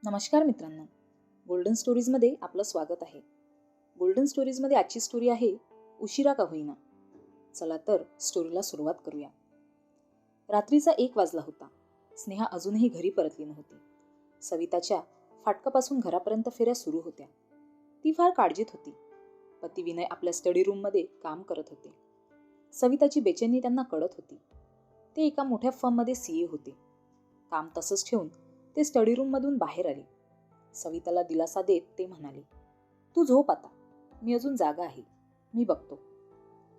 नमस्कार मित्रांनो, गोल्डन स्टोरीजमध्ये आपलं स्वागत आहे. गोल्डन स्टोरीजमध्ये आजची स्टोरी आहे उशिरा का होईना. चला तर स्टोरीला सुरुवात करूया. रात्रीचा 1 वाजला होता. स्नेहा अजूनही घरी परतली नव्हती. सविताच्या फाटकापासून घरापर्यंत फेऱ्या सुरू होत्या. ती फार काळजीत होती. पती विनय आपल्या स्टडी रूममध्ये काम करत होते. सविताची बेचैनी त्यांना कळत होती. ते एका मोठ्या फर्ममध्ये सीए होते. काम तसंच ठेवून ते स्टडी रूममधून बाहेर आले. सविताला दिलासा देत ते म्हणाले, "तू झोप आता. मी अजून जागा आहे. मी बघतो."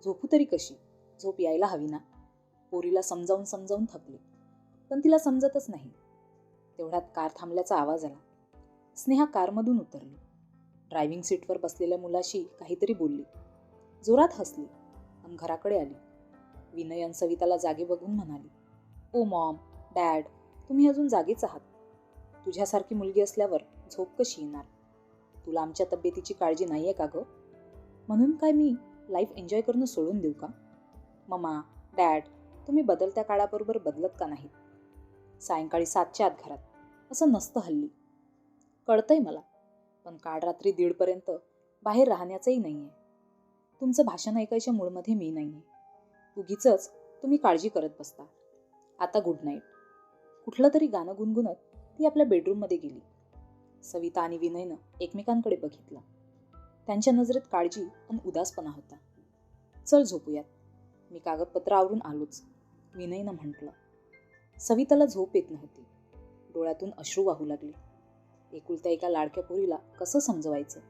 "झोपू तरी कशी? झोप यायला हवी ना." पोरीला समजावून समजावून थकले, पण तिला समजतच नाही. तेवढ्यात कार थांबल्याचा आवाज आला. स्नेहा कारमधून उतरली. ड्रायव्हिंग सीटवर बसलेल्या मुलाशी काहीतरी बोलली. जोरात हसली आणि घराकडे आली. विनय आणि सविताला जागे बघून म्हणाली, "ओ मॉम, डॅड, तुम्ही अजून जागेच आहात. तुझ्यासारखी मुलगी असल्यावर झोप कशी येणार? तुला आमच्या तब्येतीची काळजी नाहीये का गं? म्हणून काय मी लाईफ एन्जॉय करणं सोडून देऊ का? मम्मा, डॅड, तुम्ही बदलत्या काळाबरोबर बदलत का नाहीत? सायंकाळी 7च्या आत घरात, असं नसतं हल्ली. कळतंय मला, पण काल रात्री 1:30पर्यंत बाहेर राहण्याचंही नाहीये. तुमचं भाषण ऐकायच्या मूडमध्ये मी नाहीये. उगीचच तुम्ही काळजी करत बसता. आता गुड नाईट." कुठलं तरी गाणं गुणगुणत ती आपल्या बेडरूममध्ये गेली. सविता आणि विनयनं एकमेकांकडे बघितलं. त्यांच्या नजरेत काळजी आणि उदासपणा होता. "चल झोपूयात. मी कागदपत्र आवरून आलोच," विनयनं म्हटलं. सविताला झोप येत नव्हती. डोळ्यातून अश्रू वाहू लागले. एकुलत्या एका लाडक्या पोरीला कसं समजवायचं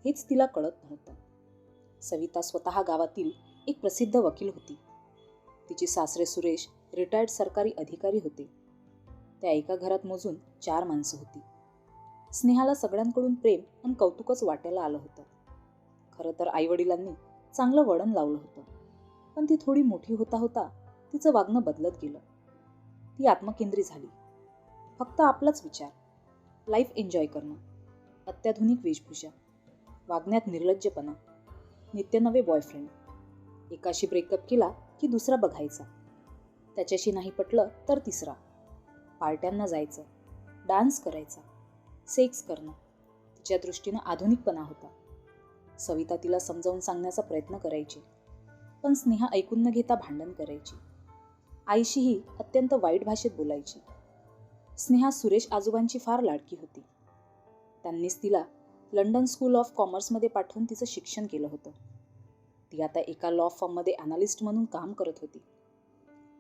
हेच तिला कळत नव्हतं. सविता स्वतः गावातील एक प्रसिद्ध वकील होती. तिचे सासरे सुरेश रिटायर्ड सरकारी अधिकारी होते. त्या एका घरात मोजून 4 माणसं होती. स्नेहाला सगळ्यांकडून प्रेम आणि कौतुकच वाटायला आलं होतं. खरं तर आईवडिलांनी चांगलं वळण लावलं होतं, पण ती थोडी मोठी होता होता तिचं वागणं बदलत गेलं. ती आत्मकेंद्री झाली. फक्त आपलाच विचार, लाईफ एन्जॉय करणं, अत्याधुनिक वेशभूषा, वागण्यात निर्लज्जपणा, नित्य नवे बॉयफ्रेंड. एकाशी ब्रेकअप केला की दुसरा बघायचा. त्याच्याशी नाही पटलं तर तिसरा. पार्ट्यांना जायचं, डान्स करायचा, सेक्स करणं तिच्या दृष्टीनं आधुनिकपणा होता. सविता तिला समजावून सांगण्याचा प्रयत्न करायची, पण स्नेहा ऐकून न घेता भांडण करायची. आईशीही अत्यंत वाईट भाषेत बोलायची. स्नेहा सुरेश आजोबांची फार लाडकी होती. त्यांनीच तिला लंडन स्कूल ऑफ कॉमर्समध्ये पाठवून तिचं शिक्षण केलं होतं. ती आता एका लॉ फर्ममध्ये ॲनालिस्ट म्हणून काम करत होती.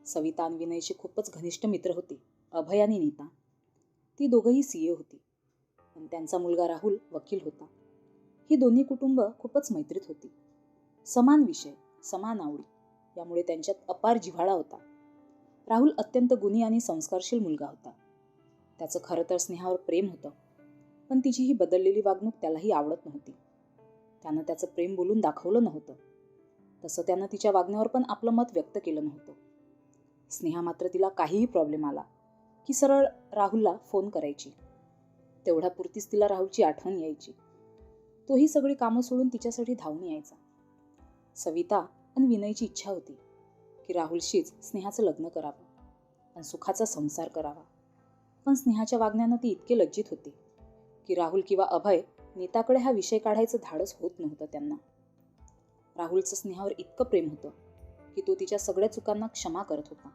सविता आणि विनयचे खूपच घनिष्ठ मित्र होते, अभय आणि नीता. ती दोघंही सीए होती आणि त्यांचा मुलगा राहुल वकील होता. ही दोन्ही कुटुंब खूपच मैत्रीत होती. समान विषय, समान आवडी, यामुळे त्यांच्यात अपार जिव्हाळा होता. राहुल अत्यंत गुणी आणि संस्कारशील मुलगा होता. त्याचं खरं तर स्नेहावर प्रेम होतं, पण तिची ही बदललेली वागणूक त्यालाही आवडत नव्हती. त्यानं त्याचं प्रेम बोलून दाखवलं नव्हतं. तसं त्यानं तिच्या वागण्यावर पण आपलं मत व्यक्त केलं नव्हतं. स्नेहा मात्र तिला काहीही प्रॉब्लेम आला की सरळ राहुलला फोन करायची. तेवढ्यापुरतीच तिला राहुलची आठवण यायची. तोही सगळी कामं सोडून तिच्यासाठी धावून यायचा. सविता आणि विनयची इच्छा होती की राहुलशीच स्नेहाचं लग्न करावं आणि सुखाचा संसार करावा. पण स्नेहाच्या वागण्यानं ती इतके लज्जित होते की राहुल किंवा अभय नीताकडे हा विषय काढायचं धाडस होत नव्हतं त्यांना. राहुलचं स्नेहावर इतकं प्रेम होतं की तो तिच्या सगळ्या चुकांना क्षमा करत होता.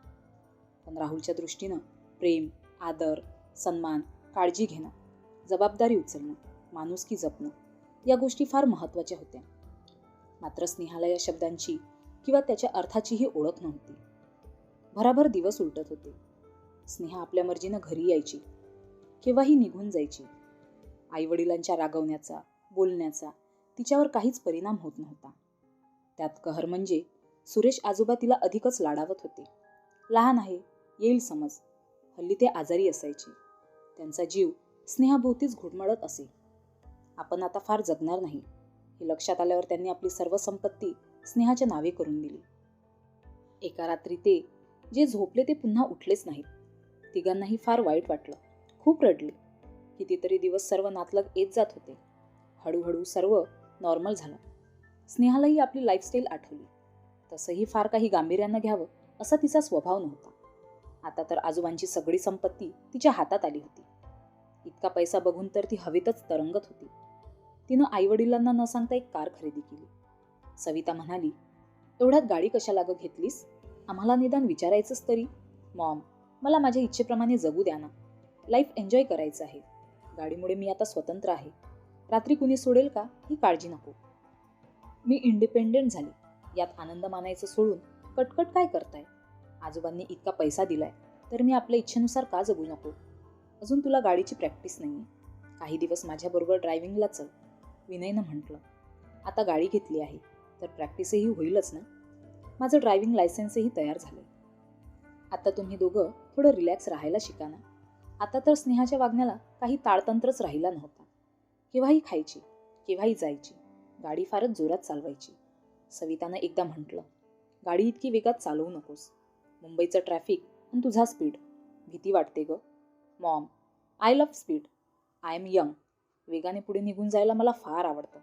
पण राहुलच्या दृष्टीनं प्रेम, आदर, सन्मान, काळजी घेणं, जबाबदारी उचलणं, माणुसकी जपणं या गोष्टी फार महत्त्वाच्या होत्या. मात्र स्नेहाला या शब्दांची किंवा त्याच्या अर्थाचीही ओळख नव्हती. भराभर दिवस उलटत होते. स्नेहा आपल्या मर्जीनं घरी यायची, केव्हाही निघून जायची. आईवडिलांच्या रागवण्याचा, बोलण्याचा तिच्यावर काहीच परिणाम होत नव्हता. त्यात कहर म्हणजे सुरेश आजोबा तिला अधिकच लाडावत होते. लहान आहे, येईल समज. हल्ली ते आजारी असायचे. त्यांचा जीव स्नेहाभोवतीच घुटमळत असे. आपण आता फार जगणार नाही हे लक्षात आल्यावर त्यांनी आपली सर्व संपत्ती स्नेहाच्या नावे करून दिली. एका रात्री ते जे झोपले ते पुन्हा उठलेच नाहीत. तिघांनाही फार वाईट वाटलं. खूप रडले. कितीतरी दिवस सर्व नातलग येत जात होते. हळूहळू सर्व नॉर्मल झालं. स्नेहालाही आपली लाईफस्टाईल आठवली. तसंही फार काही गांभीर्यानं घ्यावं असा तिचा स्वभाव नव्हता. आता तर आजोबांची सगळी संपत्ती तिच्या हातात आली होती. इतका पैसा बघून तर ती हवेतच तरंगत होती. तिनं आईवडिलांना न सांगता एक कार खरेदी केली. सविता म्हणाली, एवढ्यात गाडी कशाला ग घेतलीस? आम्हाला निदान विचारायचंच तरी. मॉम, मला माझ्या इच्छेप्रमाणे जगू द्या ना. लाईफ एन्जॉय करायचं आहे. गाडीमुळे मी आता स्वतंत्र आहे. रात्री कुणी सोडेल का ही काळजी नको. मी इंडिपेंडेंट झाली. यात आनंद मानायचं सोडून कटकट काय करताय? आजोबांनी इतका पैसा दिलाय तर मी आपल्या इच्छेनुसार का जगू नको? अजून तुला गाडीची प्रॅक्टिस नाही. काही दिवस माझ्याबरोबर ड्रायव्हिंगला चल, विनयनं म्हटलं. आता गाडी घेतली आहे तर प्रॅक्टिसही होईलच ना. माझं ड्रायव्हिंग लायसन्सही तयार झालंय. आता तुम्ही दोघं थोडं रिलॅक्स राहायला शिका ना. आता तर स्नेहाच्या वागण्याला काही ताळतंत्रच राहिला नव्हता. केव्हाही खायची, केव्हाही जायची, गाडी फारच जोरात चालवायची. सवितानं एकदा म्हटलं, गाडी इतकी वेगात चालवू नकोस. मुंबईचं ट्रॅफिक आणि तुझा स्पीड, भीती वाटते ग. Maugham, I love speed. I am young. वेगाने पुढे निघून जायला मला फार आवडतं.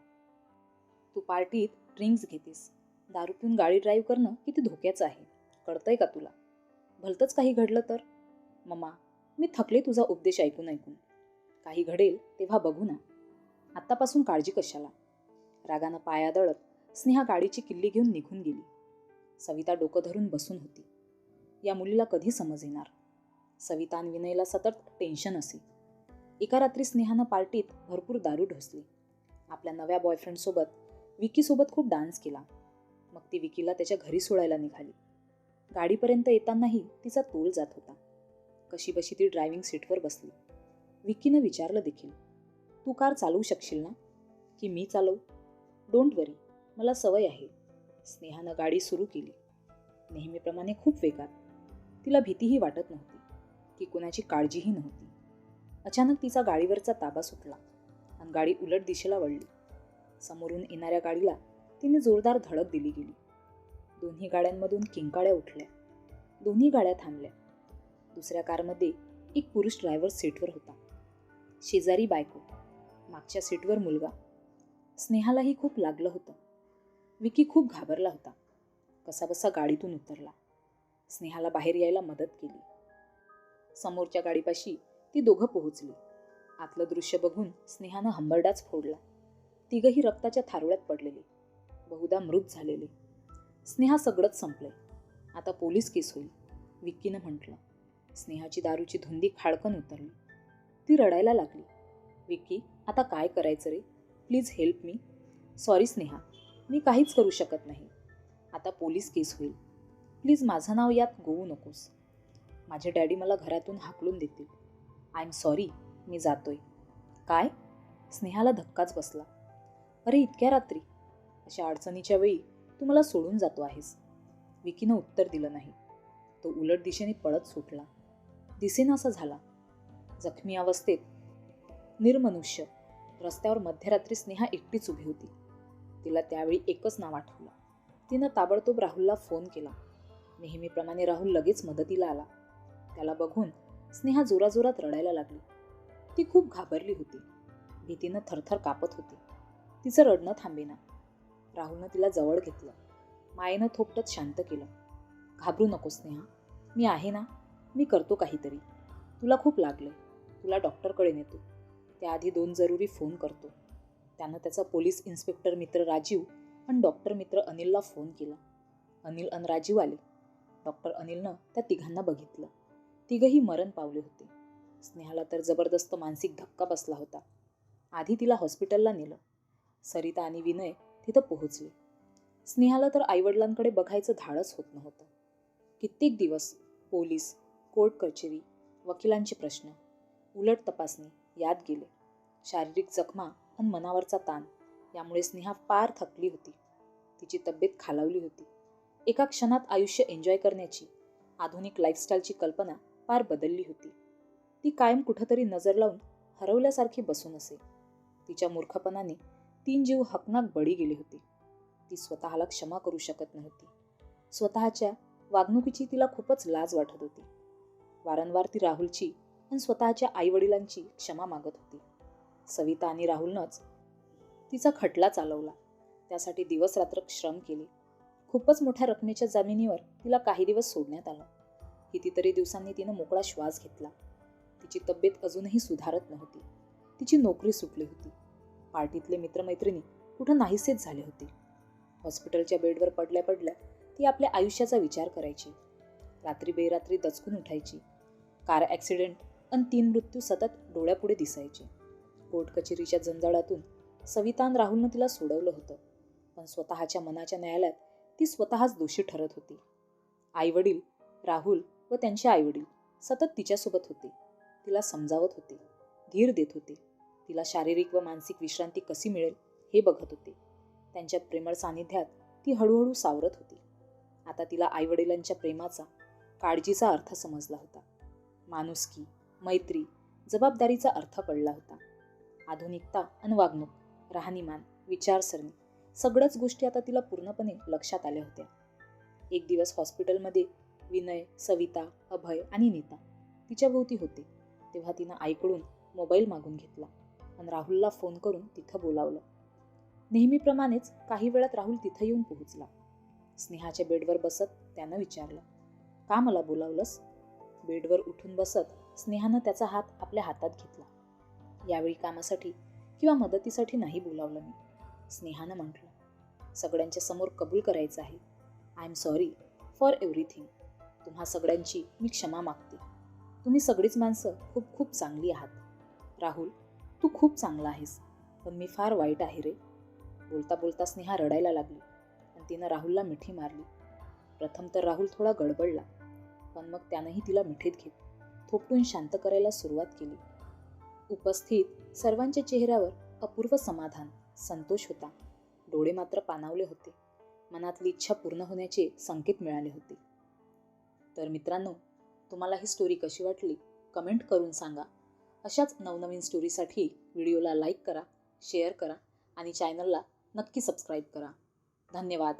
तू पार्टीत ड्रिंक्स घेतेस. दारू पिऊन गाडी ड्राईव्ह करणं किती धोक्याचं आहे, कळतंय का तुला? भलतंच काही घडलं तर? मम्मा, मी थकले तुझा उपदेश ऐकून ऐकून. काही घडेल तेव्हा बघू ना. आत्तापासून काळजी कशाला? रागानं पाया दळत स्नेहा गाडीची किल्ली घेऊन निघून गेली. सविता डोकं धरून बसून होती. या मुलीला कधी समज येणार? सविता आणि विनयला सतत टेन्शन असे. एका रात्री स्नेहानं पार्टीत भरपूर दारू ढोसली. आपल्या नव्या बॉयफ्रेंडसोबत विकीसोबत खूप डान्स केला. मग ती विकीला त्याच्या घरी सोडायला निघाली. गाडीपर्यंत येतानाही तिचा तोल जात होता. कशीबशी ती ड्रायव्हिंग सीटवर बसली. विकीनं विचारलं देखील, तू कार चालवू शकशील ना? की मी चालवू? डोंट वरी, मला सवय आहे. स्नेहानं गाडी सुरू केली. नेहमीप्रमाणे खूप वेगात. तिला भीतीही वाटत नव्हती की कुणाची काळजीही नव्हती. अचानक तिचा गाडीवरचा ताबा सुटला आणि गाडी उलट दिशेला वळली. समोरून येणाऱ्या गाडीला तिने जोरदार धडक दिली गेली. दोन्ही गाड्यांमधून किंकाळ्या उठल्या. दोन्ही गाड्या थांबल्या. दुसऱ्या कारमध्ये एक पुरुष ड्रायव्हर सीटवर होता. शेजारी बायको, मागच्या सीटवर मुलगा. स्नेहालाही खूप लागलं होतं. विकी खूप घाबरला होता. कसाबसा गाडीतून उतरला. स्नेहाला बाहेर यायला मदत केली. समोरच्या गाडीपाशी ती दोघं पोहोचली. आतलं दृश्य बघून स्नेहानं हंबरडाच फोडला. तिघही रक्ताच्या थारोळ्यात पडलेले, बहुधा मृत झालेले. स्नेहा सगळंच संपलंय. आता पोलीस केस होईल, विक्कीनं म्हटलं. स्नेहाची दारूची धुंदी खाडकन उतरली. ती रडायला लागली. विक्की, आता काय करायचं रे? Please help me. Sorry Sneha, मी काहीच करू शकत नाही. आता पोलीस केस होईल. प्लीज माझं नाव यात गोवू नकोस. माझे डॅडी मला घरातून हाकलून देतील. आय एम सॉरी, मी जातोय. काय? स्नेहाला धक्काच बसला. अरे इतक्या रात्री? अशा अडचणीच्या वेळी तू मला सोडून जातो आहेस? विकीनं उत्तर दिलं नाही. तो उलट दिशेने पळत सुटला. दिसेनासा झाला. जखमी अवस्थेत निर्मनुष्य रस्त्यावर मध्यरात्री स्नेहा एकटीच उभी होती. तिला त्यावेळी एकच नाव आठवलं. तिनं ताबडतोब राहुलला फोन केला. नेहमीप्रमाणे राहुल लगेच मदतीला आला. त्याला बघून स्नेहा जोराजोरात रडायला लागली. ती खूप घाबरली होती. भीतीनं थरथर कापत होती. तिचं रडणं थांबेना. राहुलनं तिला जवळ घेतलं. मायेनं थोपटत शांत केलं. घाबरू नको स्नेहा, मी आहे ना. मी करतो काहीतरी. तुला खूप लागलंय. तुला डॉक्टरकडे नेतो. त्याआधी 2 जरुरी फोन करतो. त्यानं त्याचा पोलीस इन्स्पेक्टर मित्र राजीव आणि डॉक्टर मित्र अनिलला फोन केला. अनिल आणि राजीव आले. डॉक्टर अनिलनं त्या तिघांना बघितलं. तिघही मरण पावले होते. स्नेहाला तर जबरदस्त मानसिक धक्का बसला होता. आधी तिला हॉस्पिटलला नेलं. सरिता आणि विनय तिथं पोहोचले. स्नेहाला तर आईवडिलांकडे बघायचं धाडस होत नव्हतं. कित्येक दिवस पोलीस, कोर्ट कचेरी, वकिलांचे प्रश्न, उलट तपासणी यात गेले. शारीरिक जखमा आणि मनावरचा ताण यामुळे स्नेहा फार थकली होती. तिची तब्येत खालावली होती. एका क्षणात आयुष्य एन्जॉय करण्याची आधुनिक लाईफस्टाईलची कल्पना फार बदलली होती. ती कायम कुठंतरी नजर लावून हरवल्यासारखी बसून असे. तिच्या मूर्खपणाने 3 जीव हकनाक बळी गेले होते. ती स्वतःला क्षमा करू शकत नव्हती. स्वतःच्या वागणुकीची तिला खूपच लाज वाटत होती. वारंवार ती राहुलची आणि स्वतःच्या आईवडिलांची क्षमा मागत होती. सविता आणि राहुलनंच तिचा खटला चालवला. त्यासाठी दिवस रात्र श्रम केले. खूपच मोठ्या रकमेच्या जमिनीवर तिला काही दिवस सोडण्यात आलं. कितीतरी दिवसांनी तिनं मोकळा श्वास घेतला. तिची तब्येत अजूनही सुधारत नव्हती. तिची नोकरी सुटली होती. पार्टीतले मित्रमैत्रिणी कुठं नाहीसेच झाले होते. हॉस्पिटलच्या बेडवर पडल्या पडल्या ती आपल्या आयुष्याचा विचार करायची. रात्री बेरात्री दचकून उठायची. कार ॲक्सिडेंट आणि 3 मृत्यू सतत डोळ्यापुढे दिसायचे. कोर्ट कचेरीच्या जंजाळातून सविता आणि राहुलनं तिला सोडवलं होतं, पण स्वतःच्या मनाच्या न्यायालयात ती स्वतःच दोषी ठरत होती. आईवडील, राहुल व त्यांचे आईवडील सतत तिच्यासोबत होते. तिला समजावत होते, धीर देत होते. तिला शारीरिक व मानसिक विश्रांती कशी मिळेल हे बघत होते. त्यांच्या प्रेमळ सानिध्यात ती हळूहळू सावरत होती. आता तिला आईवडिलांच्या प्रेमाचा, काळजीचा अर्थ समजला होता. माणुसकी, मैत्री, जबाबदारीचा अर्थ कळला होता. आधुनिकता आणि वागणूक, राहणीमान, विचारसरणी सगळ्याच गोष्टी आता तिला पूर्णपणे लक्षात आल्या होत्या. एक दिवस हॉस्पिटलमध्ये विनय, सविता, अभय आणि नीता तिच्या भोवती होते. तेव्हा तिनं आईकडून मोबाईल मागून घेतला आणि राहुलला फोन करून तिथं बोलावलं. नेहमीप्रमाणेच काही वेळात राहुल तिथं येऊन पोहोचला. स्नेहाच्या बेडवर बसत त्यानं विचारलं, का मला बोलावलंस? बेडवर उठून बसत स्नेहानं त्याचा हात आपल्या हातात घेतला. यावेळी कामासाठी किंवा मदतीसाठी नाही बोलावलं मी, स्नेहानं म्हटलं. सगळ्यांच्या समोर कबूल करायचं आहे. I am sorry for everything. तुम्हा सगळ्यांची मी क्षमा मागते. तुम्ही सगळीच माणसं खूप खूप चांगली आहात. राहुल, तू खूप चांगला आहेस, पण मी फार वाईट आहे रे. बोलता बोलता स्नेहा रडायला लागली आणि तिनं राहुलला मिठी मारली. प्रथम तर राहुल थोडा गडबडला, पण मग त्यानंही तिला मिठीत घेत थोपटून शांत करायला सुरुवात केली. उपस्थित सर्वांच्या चेहऱ्यावर अपूर्व समाधान, संतोष होता. डोळे मात्र पाणावले होते. मनातली इच्छा पूर्ण होण्याचे संकेत मिळाले होते. तर मित्रांनो, तुम्हाला ही स्टोरी कशी वाटली कमेंट करून सांगा. अशाच नवनवीन स्टोरीसाठी व्हिडिओला लाईक करा, शेअर करा आणि चॅनलला नक्की सबस्क्राईब करा. धन्यवाद.